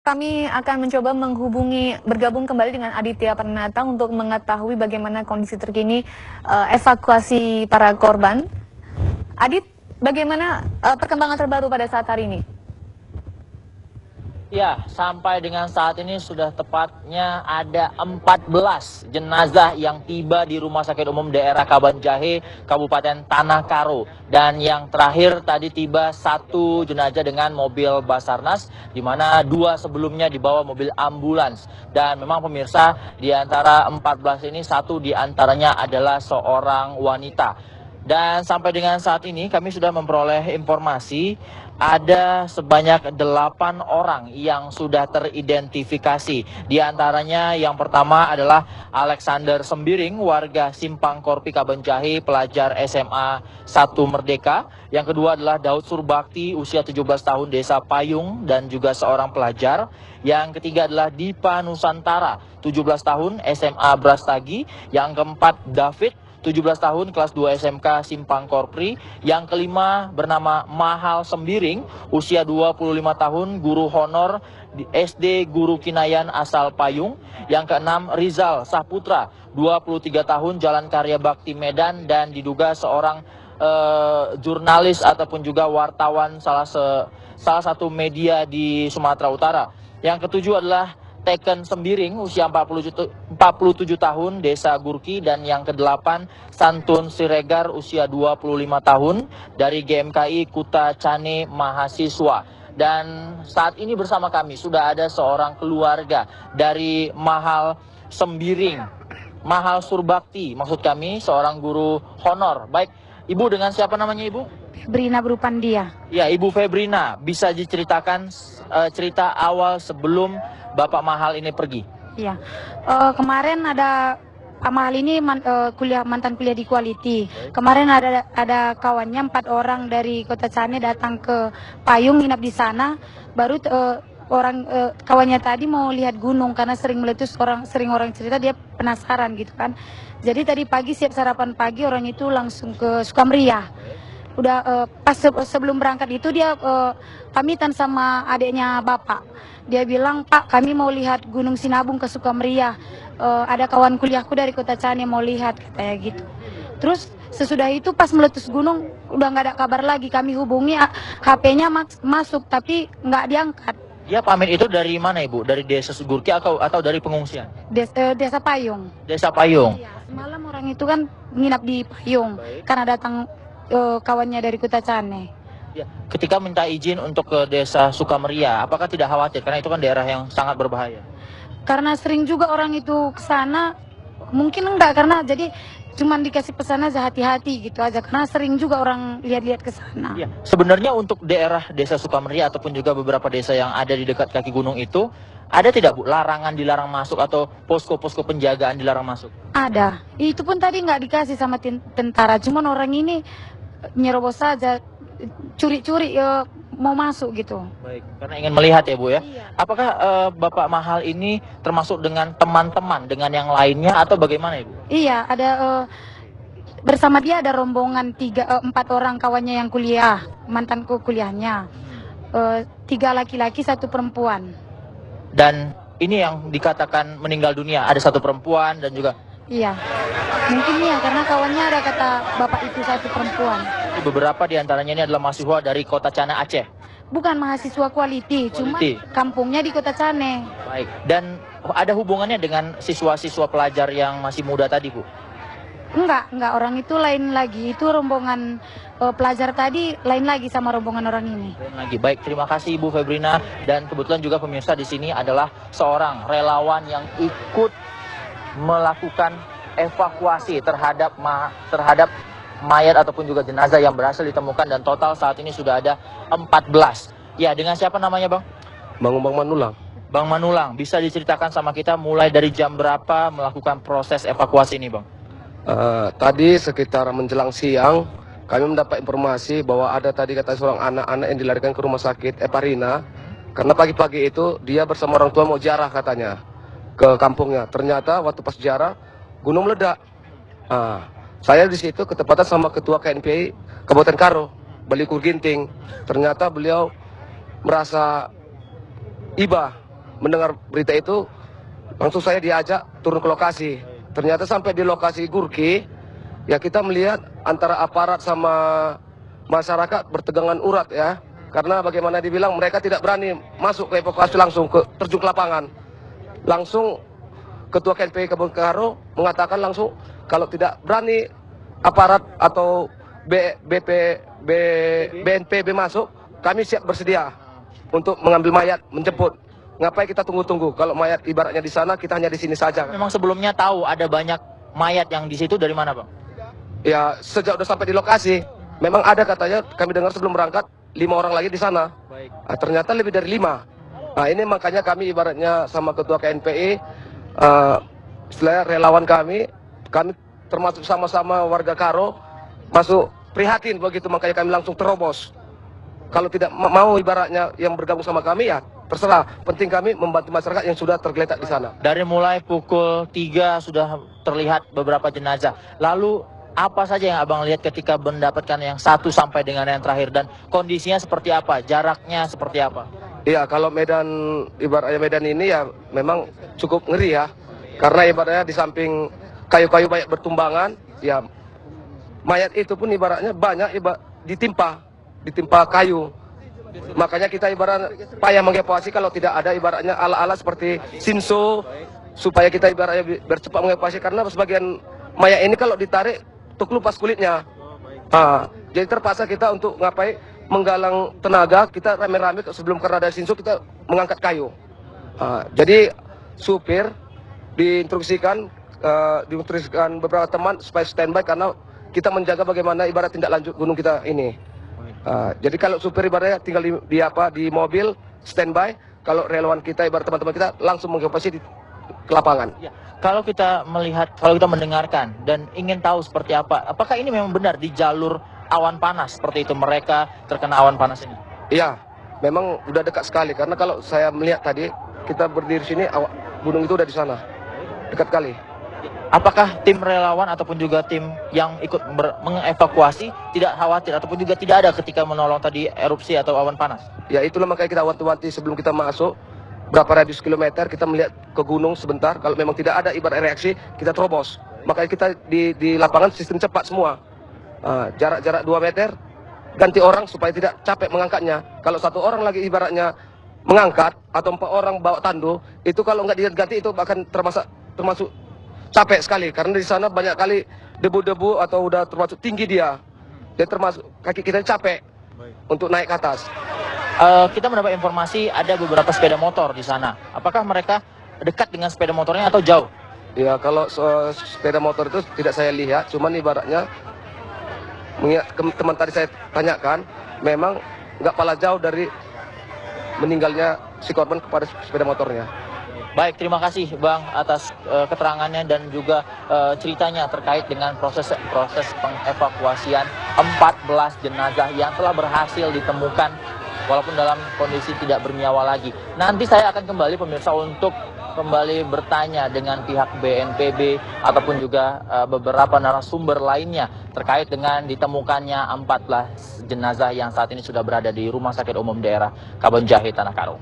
Kami akan mencoba bergabung kembali dengan Aditya Pranata untuk mengetahui bagaimana kondisi terkini evakuasi para korban. Adit, bagaimana perkembangan terbaru pada saat hari ini? Ya, sampai dengan saat ini sudah tepatnya ada 14 jenazah yang tiba di Rumah Sakit Umum Daerah Kabanjahe, Kabupaten Tanah Karo. Dan yang terakhir tadi tiba 1 jenazah dengan mobil Basarnas, di mana 2 sebelumnya dibawa mobil ambulans. Dan memang pemirsa, di antara 14 ini 1 di antaranya adalah seorang wanita. Dan sampai dengan saat ini kami sudah memperoleh informasi ada sebanyak 8 orang yang sudah teridentifikasi. Di antaranya yang pertama adalah Alexander Sembiring, warga Simpang Korpi Kabanjahe, pelajar SMA 1 Merdeka. Yang kedua adalah Daud Surbakti, usia 17 tahun, Desa Payung, dan juga seorang pelajar. Yang ketiga adalah Dipa Nusantara, 17 tahun, SMA Brastagi. Yang keempat David, 17 tahun, kelas 2 SMK Simpang Korpri. Yang kelima bernama Mahal Sembiring, usia 25 tahun, guru honor di SD Guru Kinayan asal Payung. Yang keenam Rizal Saputra, 23 tahun, Jalan Karya Bakti Medan, dan diduga seorang jurnalis ataupun juga wartawan salah satu media di Sumatera Utara. Yang ketujuh adalah Teken Sembiring, usia 47 tahun, Desa Gurki. Dan yang kedelapan Santun Siregar, usia 25 tahun, dari GMKI Kuta Cane, mahasiswa. Dan saat ini bersama kami sudah ada seorang keluarga dari Mahal Sembiring, Mahal Surbakti, maksud kami, seorang guru honor. Baik, Ibu, dengan siapa namanya Ibu? Febrina Berupandia. Ya, Ibu Febrina, bisa diceritakan cerita awal sebelum Bapak Mahal ini pergi? Iya. Kemarin ada Pak Mahal ini mantan kuliah di Quality. Kemarin ada kawannya 4 orang dari Kota Cane datang ke Payung, nginap di sana. Baru kawannya tadi mau lihat gunung karena sering meletus, sering orang cerita, dia penasaran gitu kan. Jadi tadi pagi siap sarapan pagi, orang itu langsung ke Sukamria. Udah pas sebelum berangkat itu dia pamitan sama adiknya bapak. Dia bilang, "Pak, kami mau lihat Gunung Sinabung ke Sukamria. Ada kawan kuliahku dari Kota Cane mau lihat," katanya gitu. Terus sesudah itu pas meletus gunung udah nggak ada kabar lagi. Kami hubungi, HP-nya masuk tapi nggak diangkat. Dia pamit itu dari mana Ibu? Dari Desa Sugurki atau dari pengungsian? Desa Payung. Desa Payung. Iya, semalam orang itu kan nginap di Payung. Baik. Karena datang kawannya dari Kota Cane. Ya, ketika minta izin untuk ke Desa Sukameria, apakah tidak khawatir? Karena itu kan daerah yang sangat berbahaya. Karena sering juga orang itu ke sana, mungkin enggak, karena jadi cuman dikasih pesan aja hati-hati gitu aja, karena sering juga orang lihat-lihat ke sana. Ya, sebenarnya untuk daerah Desa Sukameria ataupun juga beberapa desa yang ada di dekat kaki gunung itu, ada tidak Bu larangan dilarang masuk atau posko-posko penjagaan dilarang masuk? Ada, itu pun tadi nggak dikasih sama tentara, cuman orang ini nyerobos saja, curi-curi mau masuk gitu. Baik, karena ingin melihat ya Bu ya. Iya. Apakah Bapak Mahal ini termasuk dengan teman-teman dengan yang lainnya atau bagaimana Ibu? Iya, ada bersama dia ada rombongan 4 orang kawannya yang kuliah, mantanku kuliahnya. 3 laki-laki, 1 perempuan. Dan ini yang dikatakan meninggal dunia, ada 1 perempuan dan juga Iya, mungkin ya karena kawannya ada kata bapak itu 1 perempuan. beberapa di antaranya ini adalah mahasiswa dari Kota Cane Aceh. Bukan mahasiswa quality, cuma kampungnya di Kota Cane. Baik, dan ada hubungannya dengan siswa-siswa pelajar yang masih muda tadi Bu? Enggak, orang itu lain lagi. Itu rombongan pelajar tadi lain lagi sama rombongan orang ini. Lain lagi. Baik, terima kasih Ibu Febrina, dan kebetulan juga pemirsa di sini adalah seorang relawan yang ikut melakukan evakuasi terhadap mayat ataupun juga jenazah yang berhasil ditemukan, dan total saat ini sudah ada 14. Ya, dengan siapa namanya Bang? Bang Manulang. Bang Manulang, bisa diceritakan sama kita mulai dari jam berapa melakukan proses evakuasi ini Bang? Tadi sekitar menjelang siang kami mendapat informasi bahwa ada tadi kata seorang anak-anak yang dilarikan ke rumah sakit Eparina karena pagi-pagi itu dia bersama orang tua mau ziarah katanya ke kampungnya. Ternyata waktu pas ziarah gunung meledak. Saya di situ ketepatan sama ketua KNPI Kabupaten Karo, Balikur Ginting. Ternyata beliau merasa iba mendengar berita itu, langsung saya diajak turun ke lokasi. Ternyata sampai di lokasi Gurki, ya kita melihat antara aparat sama masyarakat bertegangan urat ya. Karena bagaimana dibilang mereka tidak berani masuk ke evakuasi langsung ke terjun ke lapangan. Langsung Ketua KNPI Kabupaten Karo mengatakan langsung kalau tidak berani aparat atau BNPB masuk, kami siap bersedia untuk mengambil mayat, menjemput. Ngapain kita tunggu-tunggu? Kalau mayat ibaratnya di sana, kita hanya di sini saja. Memang sebelumnya tahu ada banyak mayat yang di situ dari mana, Bang? Ya, sejak udah sampai di lokasi, memang ada katanya, kami dengar sebelum berangkat, 5 orang lagi di sana. Nah, ternyata lebih dari 5. Nah, ini makanya kami ibaratnya sama Ketua KNPI, istilahnya relawan kami termasuk sama-sama warga Karo, masuk prihatin begitu, makanya kami langsung terobos. Kalau tidak mau ibaratnya yang bergabung sama kami, ya terserah. Penting kami membantu masyarakat yang sudah tergeletak di sana. Dari mulai pukul 3 sudah terlihat beberapa jenazah. Lalu apa saja yang abang lihat ketika mendapatkan yang 1 sampai dengan yang terakhir, dan kondisinya seperti apa, jaraknya seperti apa? Iya, kalau medan ibaratnya medan ini ya memang cukup ngeri ya, karena ibaratnya di samping kayu-kayu banyak bertumbangan, ya mayat itu pun ibaratnya banyak ditimpa kayu. Makanya kita ibarat payah mengevakuasi kalau tidak ada ibaratnya ala-ala seperti Sinso, supaya kita ibaratnya bercepat mengevakuasi, karena sebagian mayat ini kalau ditarik lepas kulitnya. Jadi terpaksa kita untuk ngapain, menggalang tenaga, kita rame-rame sebelum karena ada Sinso kita mengangkat kayu. Jadi supir diinstruksikan beberapa teman supaya standby, karena kita menjaga bagaimana ibarat tindak lanjut gunung kita ini. Jadi kalau supir ibaratnya tinggal di mobil standby, kalau relawan kita ibarat teman-teman kita langsung mengevakuasi ke lapangan. Ya, kalau kita melihat, kalau kita mendengarkan dan ingin tahu seperti apa, apakah ini memang benar di jalur awan panas seperti itu, mereka terkena awan panas ini? Iya, memang udah dekat sekali, karena kalau saya melihat tadi kita berdiri sini, gunung itu udah di sana, dekat kali. Apakah tim relawan ataupun juga tim yang ikut mengevakuasi tidak khawatir ataupun juga tidak ada ketika menolong tadi erupsi atau awan panas? Ya itulah makanya kita wanti-wanti sebelum kita masuk, berapa radius kilometer kita melihat ke gunung sebentar. Kalau memang tidak ada ibarat reaksi, kita terobos. Makanya kita di lapangan sistem cepat semua. Jarak-jarak 2 meter, ganti orang supaya tidak capek mengangkatnya. Kalau 1 orang lagi ibaratnya mengangkat, atau 4 orang bawa tandu, itu kalau nggak diganti itu akan termasuk capek sekali. Karena di sana banyak kali debu-debu atau udah termasuk tinggi dia. Dia termasuk kaki kita capek untuk naik ke atas. Kita mendapat informasi ada beberapa sepeda motor di sana. Apakah mereka dekat dengan sepeda motornya atau jauh? Ya, kalau sepeda motor itu tidak saya lihat, cuman ibaratnya teman tadi saya tanyakan, memang nggak pala jauh dari meninggalnya si korban kepada sepeda motornya. Baik, terima kasih Bang atas keterangannya dan juga ceritanya terkait dengan proses pengevakuasian 14 jenazah yang telah berhasil ditemukan walaupun dalam kondisi tidak bernyawa lagi. Nanti saya akan kembali pemirsa untuk kembali bertanya dengan pihak BNPB ataupun juga beberapa narasumber lainnya terkait dengan ditemukannya 14 jenazah yang saat ini sudah berada di Rumah Sakit Umum Daerah Kabanjahe, Tanah Karo.